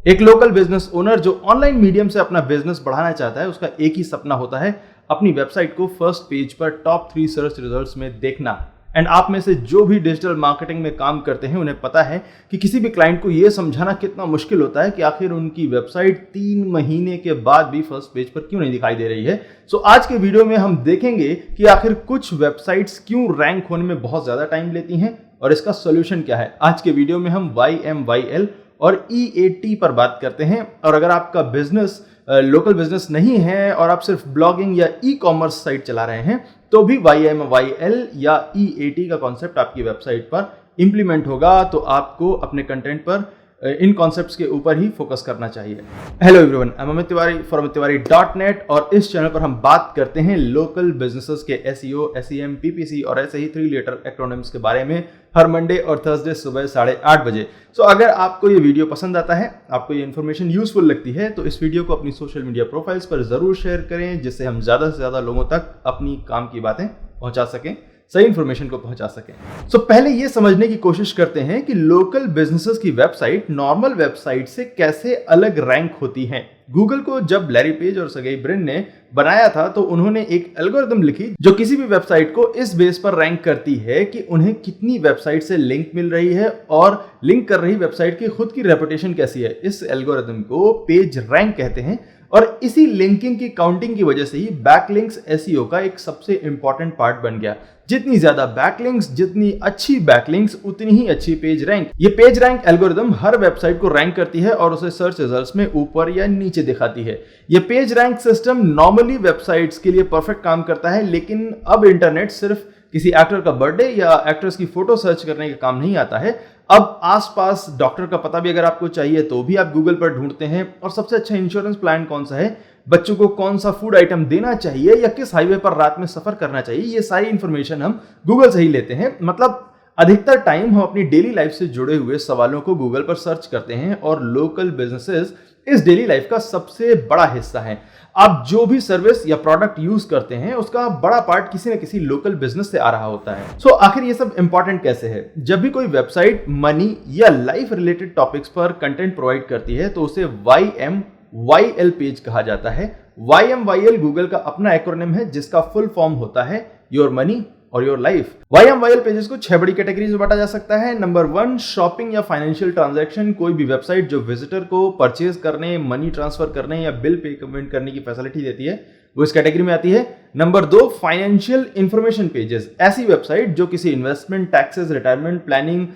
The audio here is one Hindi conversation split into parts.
एक लोकल बिजनेस ओनर जो ऑनलाइन मीडियम से अपना बिजनेस बढ़ाना चाहता है, उसका एक ही सपना होता है, अपनी वेबसाइट को फर्स्ट पेज पर टॉप 3 सर्च रिजल्ट्स में देखना। एंड आप में से जो भी डिजिटल मार्केटिंग में काम करते हैं, उन्हें पता है कि किसी भी क्लाइंट को यह समझाना कितना मुश्किल होता है कि आखिर उनकी वेबसाइट 3 महीने के बाद भी फर्स्ट पेज पर क्यों नहीं दिखाई दे रही है। सो आज के वीडियो में हम देखेंगे कि आखिर कुछ वेबसाइट्स क्यों रैंक होने में बहुत ज्यादा टाइम लेती हैं और इसका सोल्यूशन क्या है। आज के वीडियो में हम YMYL और EAT पर बात करते हैं। और अगर आपका बिजनेस लोकल बिजनेस नहीं है और आप सिर्फ ब्लॉगिंग या ई-कॉमर्स साइट चला रहे हैं, तो भी YMYL या EAT का कॉन्सेप्ट आपकी वेबसाइट पर इंप्लीमेंट होगा। तो आपको अपने कंटेंट पर इन कॉन्सेप्ट्स के ऊपर ही फोकस करना चाहिए। Hello everyone, I am Amit Tiwari for amittiwari.net और इस चैनल पर हम बात करते हैं लोकल बिजनेसेस के SEO, SEM, PPC और ऐसे ही 3 लेटर एक्रोनिम्स के बारे में हर मंडे और थर्सडे सुबह 8:30 बजे। सो अगर आपको ये वीडियो पसंद आता है, आपको ये इन्फॉर्मेशन यूजफुल लगती है, तो इस वीडियो को अपनी सोशल मीडिया प्रोफाइल्स पर जरूर शेयर करें, जिससे हम ज्यादा से ज्यादा लोगों तक अपनी काम की बातें पहुंचा सकें, सही इंफॉर्मेशन को पहुंचा सकें। सो पहले ये समझने की कोशिश करते हैं कि लोकल बिजनेसेस की वेबसाइट नॉर्मल वेबसाइट से कैसे अलग रैंक होती हैं। गूगल को जब लैरी पेज और सर्गेई ब्रिन ने बनाया था, तो उन्होंने एक एल्गोरिथम लिखी जो किसी भी वेबसाइट को इस बेस पर रैंक करती है कि उन्हें कितनी वेबसाइट से लिंक मिल रही है और लिंक कर रही वेबसाइट की खुद की रेपुटेशन कैसी है। इस एल्गोरिथम को पेज रैंक कहते हैं और इसी लिंकिंग की काउंटिंग की वजह से ही बैकलिंक्स SEO का एक सबसे इंपॉर्टेंट पार्ट बन गया। जितनी ज्यादा बैकलिंक्स, जितनी अच्छी बैकलिंक्स, उतनी ही अच्छी पेज रैंक। ये पेज रैंक एल्गोरिथम हर वेबसाइट को रैंक करती है और उसे सर्च रिजल्ट्स में ऊपर या नीचे दिखाती है। ये page rank system normally websites के लिए परफेक्ट काम करता है, लेकिन अब इंटरनेट सिर्फ किसी एक्टर का बर्थडे या एक्ट्रेस की फोटो सर्च करने का काम नहीं आता है। अब आसपास डॉक्टर का पता भी अगर आपको चाहिए तो भी आप गूगल पर ढूंढते हैं, और सबसे अच्छा इंश्योरेंस प्लान कौन सा है, बच्चों को कौन सा फूड आइटम देना चाहिए या किस हाईवे पर रात में सफर करना चाहिए, ये सारी इंफॉर्मेशन हम गूगल से ही लेते हैं। मतलब अधिकतर टाइम हम अपनी डेली लाइफ से जुड़े हुए सवालों को गूगल पर सर्च करते हैं और लोकल बिजनेसेस इस डेली लाइफ का सबसे बड़ा हिस्सा है। आप जो भी सर्विस या प्रोडक्ट यूज करते हैं, उसका बड़ा पार्ट किसी न किसी लोकल बिजनेस से आ रहा होता है। सो आखिर ये सब इंपॉर्टेंट कैसे है? जब भी कोई वेबसाइट मनी या लाइफ रिलेटेड टॉपिक्स पर कंटेंट प्रोवाइड करती है, तो उसे YMYL पेज कहा जाता है। YMYL गूगल का अपना एक्रोनिम है, जिसका फुल फॉर्म होता है योर मनी और योर लाइफ। YMYL पेजेस को 6 बड़ी कैटेगरीज में बांटा जा सकता है। नंबर 1, शॉपिंग या फाइनेंशियल ट्रांजैक्शन। कोई भी वेबसाइट जो विजिटर को परचेज करने, मनी ट्रांसफर करने या बिल पेमेंट करने की फैसिलिटी देती है, वो इस कैटेगरी में आती है। Number 2, financial information pages. ऐसी वेबसाइट जो किसी investment, taxes, retirement planning,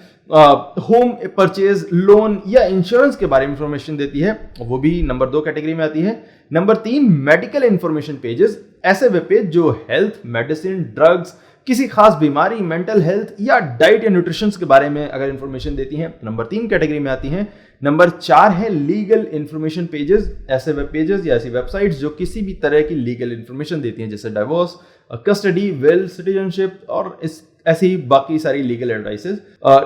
home purchase, loan या इंश्योरेंस के बारे में इंफॉर्मेशन देती है, वो भी नंबर 2 कैटेगरी में आती है। Number 3, medical information pages. ऐसे वेब पेज जो हेल्थ, मेडिसिन, ड्रग्स, किसी खास बीमारी, मेंटल हेल्थ या डाइट या न्यूट्रिशन के बारे में अगर इंफॉर्मेशन देती हैं, तो नंबर 3 कैटेगरी में आती हैं। नंबर 4 है लीगल इंफॉर्मेशन पेजेस। ऐसे वेब पेजेस या ऐसी वेबसाइट्स जो किसी भी तरह की लीगल इंफॉर्मेशन देती हैं, जैसे डिवोर्स, कस्टडी, विल, सिटीजनशिप और ऐसी बाकी सारी legal advices.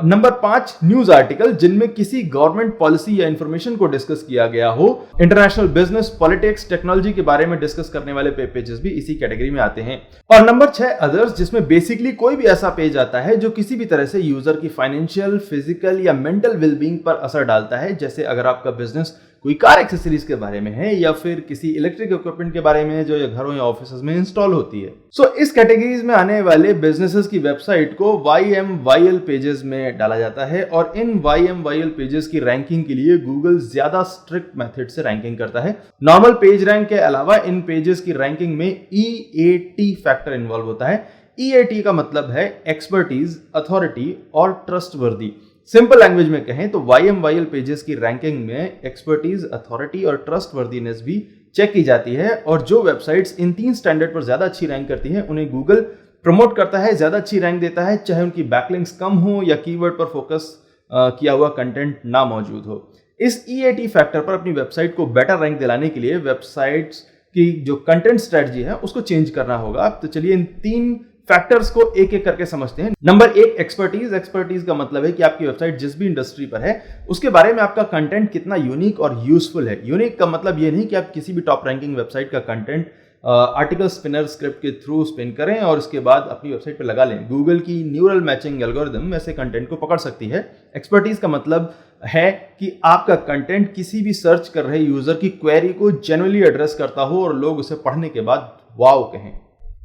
Number 5, news article, जिनमें किसी गवर्नमेंट पॉलिसी या इंफॉर्मेशन को डिस्कस किया गया हो। इंटरनेशनल बिजनेस, पॉलिटिक्स, टेक्नोलॉजी के बारे में डिस्कस करने वाले पेजेस भी इसी कैटेगरी में आते हैं। और नंबर 6, अदर्स, जिसमें बेसिकली कोई भी ऐसा पेज आता है जो किसी भी तरह से यूजर की फाइनेंशियल, फिजिकल या मेंटल वेलबींग पर असर डालता है। जैसे अगर आपका बिजनेस कोई कार एक्सेसरीज के बारे में है या फिर किसी इलेक्ट्रिक इक्विपमेंट के बारे में जो घरों या ऑफिस में इंस्टॉल होती है। सो इस कैटेगरीज में आने वाले बिजनेसेस की वेबसाइट को YMYL पेजेस में डाला जाता है और इन YMYL पेजेस की रैंकिंग के लिए गूगल ज्यादा स्ट्रिक्ट मेथड से रैंकिंग करता है। नॉर्मल पेज रैंक के अलावा इन पेजेस की रैंकिंग में EAT फैक्टर इन्वॉल्व होता है। EAT का मतलब है एक्सपर्टीज, अथॉरिटी और ट्रस्टवर्दी। सिंपल लैंग्वेज में कहें तो YMYL पेजेस की रैंकिंग में एक्सपर्टीज, अथॉरिटी और ट्रस्टवर्दीनेस भी चेक की जाती है, और जो वेबसाइट्स इन 3 स्टैंडर्ड पर ज्यादा अच्छी रैंक करती हैं, उन्हें गूगल प्रमोट करता है, ज्यादा अच्छी रैंक देता है, चाहे उनकी बैकलिंक्स कम हो या कीवर्ड पर फोकस किया हुआ कंटेंट ना मौजूद हो। इस EAT फैक्टर पर अपनी वेबसाइट को बेटर रैंक दिलाने के लिए वेबसाइट्स की जो कंटेंट स्ट्रेटजी है उसको चेंज करना होगा। तो चलिए इन 3 फैक्टर्स को एक एक करके समझते हैं। Number 1, expertise. एक्सपर्टीज का मतलब है कि आपकी वेबसाइट जिस भी इंडस्ट्री पर है, उसके बारे में आपका कंटेंट कितना यूनिक और यूजफुल है। यूनिक का मतलब ये नहीं कि आप किसी भी टॉप रैंकिंग वेबसाइट का कंटेंट आर्टिकल स्पिनर स्क्रिप्ट के थ्रू स्पिन करें और उसके बाद अपनी वेबसाइट पर लगा लें। गूगल की न्यूरल मैचिंग एल्गोरिथम ऐसे कंटेंट को पकड़ सकती है। एक्सपर्टीज का मतलब है कि आपका कंटेंट किसी भी सर्च कर रहे यूजर की क्वेरी को जेन्युइनली एड्रेस करता हो और लोग उसे पढ़ने के बाद वाव कहें।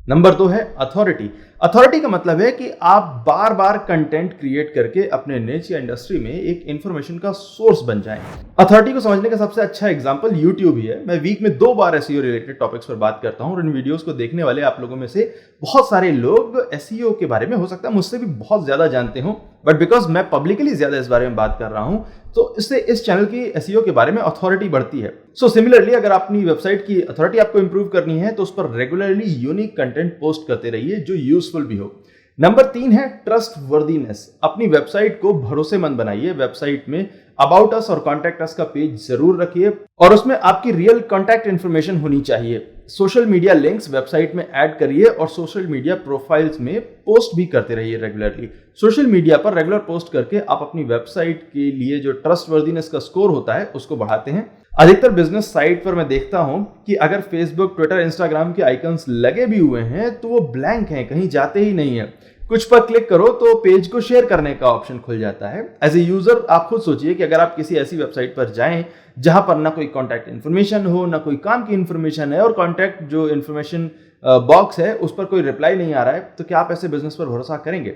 नंबर 2 है अथॉरिटी। अथॉरिटी का मतलब है कि आप बार बार कंटेंट क्रिएट करके अपने निच या इंडस्ट्री में एक इंफॉर्मेशन का सोर्स बन जाएं। अथॉरिटी को समझने का सबसे अच्छा एग्जांपल YouTube ही है। मैं वीक में 2 बार एसईओ रिलेटेड टॉपिक्स पर बात करता हूं और इन वीडियोस को देखने वाले आप लोगों में से बहुत सारे लोग एसईओ के बारे में हो सकता है मुझसे भी बहुत ज्यादा जानते हो, बट बिकॉज मैं पब्लिकली ज्यादा इस बारे में बात कर रहा हूं तो इससे इस चैनल की एसईओ के बारे में अथॉरिटी बढ़ती है। सो सिमिलरली अगर अपनी वेबसाइट की अथॉरिटी आपको इंप्रूव करनी है तो उस पर रेगुलरली यूनिक कंटेंट पोस्ट करते रहिए जो यूजफुल भी हो। नंबर 3 है ट्रस्ट वर्दीनेस। अपनी वेबसाइट को भरोसेमंद बनाइए। वेबसाइट में अबाउट अस और कॉन्टैक्ट अस का पेज जरूर रखिए और उसमें आपकी रियल कॉन्टैक्ट इंफॉर्मेशन होनी चाहिए। सोशल मीडिया लिंक्स वेबसाइट में ऐड करिए और सोशल मीडिया प्रोफाइल्स में पोस्ट भी करते रहिए रेगुलरली। सोशल मीडिया पर रेगुलर पोस्ट करके आप अपनी वेबसाइट के लिए जो ट्रस्ट वर्दीनेस का स्कोर होता है उसको बढ़ाते हैं। अधिकतर बिजनेस साइट पर मैं देखता हूं कि अगर फेसबुक, ट्विटर, इंस्टाग्राम के आइकन्स लगे भी हुए हैं तो वो ब्लैंक हैं, कहीं जाते ही नहीं है। कुछ पर क्लिक करो तो पेज को शेयर करने का ऑप्शन खुल जाता है। एज ए यूजर आप खुद सोचिए कि अगर आप किसी ऐसी वेबसाइट पर जाएं जहां पर ना कोई कॉन्टैक्ट इन्फॉर्मेशन हो, ना कोई काम की इन्फॉर्मेशन है और कॉन्टैक्ट जो इन्फॉर्मेशन बॉक्स है उस पर कोई रिप्लाई नहीं आ रहा है, तो क्या आप ऐसे बिजनेस पर भरोसा करेंगे?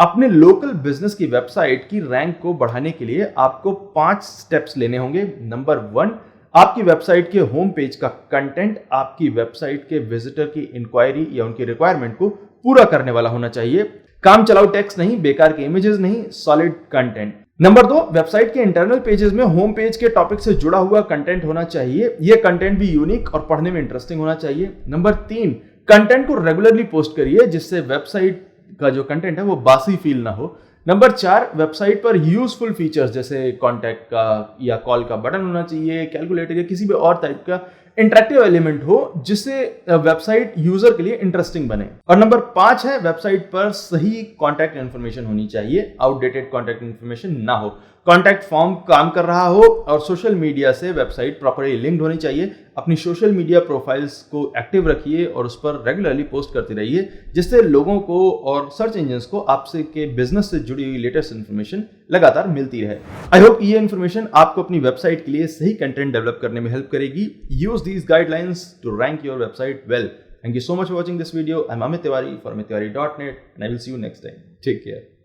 अपने लोकल बिजनेस की वेबसाइट की रैंक को बढ़ाने के लिए आपको 5 स्टेप्स लेने होंगे। नंबर 1, आपकी वेबसाइट के होम पेज का कंटेंट आपकी वेबसाइट के विजिटर की इंक्वायरी या उनकी रिक्वायरमेंट को पूरा करने वाला होना चाहिए। काम चलाओ टेक्स्ट नहीं, बेकार के इमेजेस नहीं, सॉलिड कंटेंट। नंबर 2, वेबसाइट के इंटरनल पेजेस में होम पेज के टॉपिक से जुड़ा हुआ कंटेंट होना चाहिए। यह कंटेंट भी यूनिक और पढ़ने में इंटरेस्टिंग होना चाहिए। नंबर 3, कंटेंट को रेगुलरली पोस्ट करिए जिससे वेबसाइट का जो कंटेंट है वो बासी फील ना हो। नंबर 4, वेबसाइट पर यूजफुल फीचर्स जैसे कॉन्टैक्ट का या कॉल का बटन होना चाहिए, कैलकुलेटर या किसी भी और टाइप का इंटरेक्टिव एलिमेंट हो जिससे वेबसाइट यूजर के लिए इंटरेस्टिंग बने। और नंबर 5 है, वेबसाइट पर सही कॉन्टैक्ट इन्फॉर्मेशन होनी चाहिए, आउटडेटेड कॉन्टैक्ट इन्फॉर्मेशन ना हो। कॉन्टैक्ट फॉर्म काम कर रहा हो और सोशल मीडिया से वेबसाइट प्रॉपर्ली लिंक्ड होनी चाहिए। अपनी सोशल मीडिया प्रोफाइल्स को एक्टिव रखिए और उस पर रेगुलरली पोस्ट करते रहिए जिससे लोगों को और सर्च इंजन्स को आपसे के बिजनेस से जुड़ी हुई लेटेस्ट इन्फॉर्मेशन लगातार मिलती रहे। आई होप ये इन्फॉर्मेशन आपको अपनी वेबसाइट के लिए सही कंटेंट डेवलप करने में हेल्प करेगी। Use these guidelines to rank your website well. Thank you so much for watching this video. I'm Amit Tiwari for AmitTiwari.net and I will see you next time. Take care.